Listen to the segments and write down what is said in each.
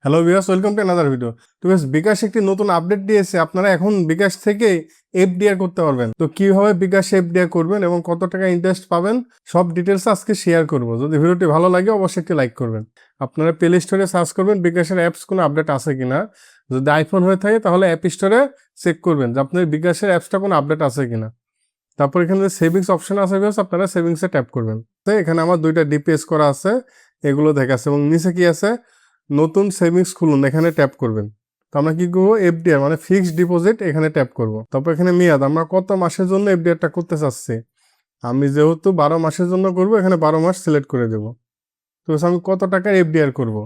Hello viewers, welcome to another video. তো বেশ, বিকাশ একটি নতুন আপডেট দিয়েছে। আপনারা এখন বিকাশ থেকে এফডিআর করতে পারবেন। তো কিভাবে বিকাশ এফডিআর করবেন এবং কত টাকা ইন্টারেস্ট পাবেন সব ডিটেলস আজকে শেয়ার করব। যদি ভিডিওটি ভালো লাগে অবশ্যই একটি লাইক করবেন। আপনারা প্লে স্টোরে সার্চ করবেন বিকাশের অ্যাপস কোনো আপডেট আছে কিনা। যদি আইফোন হয়ে থাকে তাহলে অ্যাপ স্টোরে চেক করবেন যে আপনার বিকাশের অ্যাপসটা কোনো আপডেট আছে কিনা। তারপর এখানে যে সেভিংস অপশন আছে ভিউয়ার্স, আপনারা সেভিংসে ট্যাপ করবেন। তো এখানে আমার দুইটা ডিপিএস করা আছে, এগুলো দেখাচ্ছে এবং নিচে কি আছে, নতুন সেভিংস খুলুন, এখানে ট্যাপ করবেন। তো আমরা কি করবো, এফডিআর মানে ফিক্সড ডিপোজিট, এখানে ট্যাপ করব। তারপর এখানে মেয়াদ, আমরা কত মাসের জন্য এফডিআরটা করতে চাচ্ছি। আমি যেহেতু 12 মাসের জন্য করব, এখানে 12 মাস সিলেক্ট করে দেব। তো আমি কত টাকার এফডিআর করব,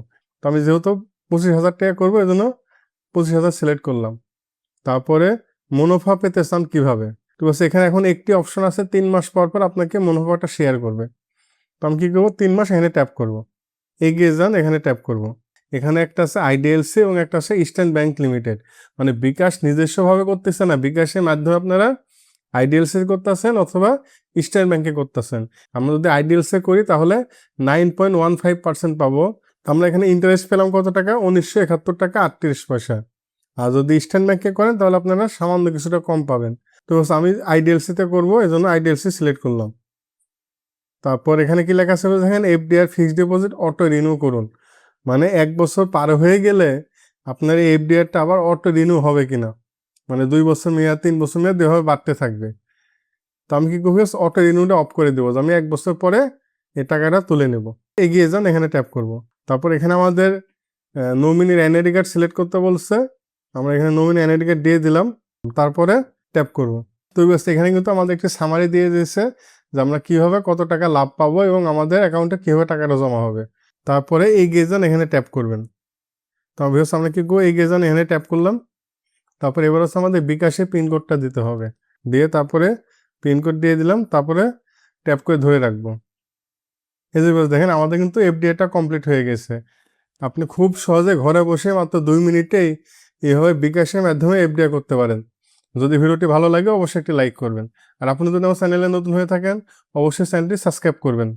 তো আমি যেহেতু 25,000 টাকা করবো, এই জন্য 25,000 সিলেক্ট করলাম। তারপরে মুনাফা পেতে চান কিভাবে, তো এখানে এখন একটি অপশন আছে, 3 মাস পর পর আপনাকে মুনাফাটা শেয়ার করবে। তো আমি কি করবো, 3 মাস এখানে ট্যাপ করব। এগিয়ে যান, এখানে ট্যাপ করব। এখানে একটা আছে আইডিএলসি এবং একটা আছে ইস্টার্ন ব্যাংক লিমিটেড। মানে বিকাশ নিজস্বভাবে করতেছে না, বিকাশের মাধ্যমে আপনারা আইডিএলসি করতেছেন অথবা ইস্টার্ন ব্যাংকে করতেছেন। আমরা যদি আইডিএলসি করি তাহলে 9.15% পাবো। আমরা এখানে ইন্টারেস্ট পেলাম কত টাকা, 1971 টাকা 38 পয়সা। আর যদি ইস্টার্ন ব্যাংকে করেন তাহলে আপনারা সামান্য কিছুটা কম পাবেন। তো আমি আইডিএলসিতে করবো, এই জন্য আইডিএলসি সিলেক্ট করলাম। তারপর এখানে কি লেখা আছে দেখেন, FDR fixed deposit auto renew করুন। মানে 1 বছর পার হয়ে গেলে আপনার এই এফডিআরটা আবার অটো রিনিউ হবে কিনা, মানে 2 বছর মেয়াদ 3 বছর মেয়াদ এভাবে বাড়তে থাকবে। তো আমি কি করবো, অটো রিনিউটা অফ করে দেবো, যে আমি 1 বছর পরে এই টাকাটা তুলে নেব। এগিয়ে যান, এখানে ট্যাপ করব। তারপর এখানে আমাদের নমিনির এনআইডি কার্ড সিলেক্ট করতে বলছে, আমরা এখানে নমিনি এনআইডি কার্ড দিয়ে দিলাম। তারপরে ট্যাপ করব। তো এখানে কিন্তু আমাদের একটি সামারি দিয়ে দিয়েছে যে আমরা কিভাবে কত টাকা লাভ পাবো এবং আমাদের অ্যাকাউন্টে কিভাবে টাকাটা জমা হবে। তারপরে এগিয়ে যান, এখানে ট্যাপ করবেন। তো ভিউয়ার্স, আমরা কি করবো, এগিয়ে যান, এখানে ট্যাপ করলাম। তারপরে এবার হচ্ছে আমাদের বিকাশে পিনকোডটা দিতে হবে, দিয়ে তারপরে পিনকোড দিয়ে দিলাম, তারপরে ট্যাপ করে ধরে রাখবো। এই যে দেখেন আমাদের কিন্তু এফডিআইটা কমপ্লিট হয়ে গেছে। আপনি খুব সহজে ঘরে বসে মাত্র 2 মিনিটেই এইভাবে বিকাশের মাধ্যমে এফডিআই করতে পারেন। যদি ভিডিওটি ভালো লাগে অবশ্যই একটি লাইক করবেন। আর আপনি যদি আমার চ্যানেলে নতুন হয়ে থাকেন অবশ্যই চ্যানেলটি সাবস্ক্রাইব করবেন।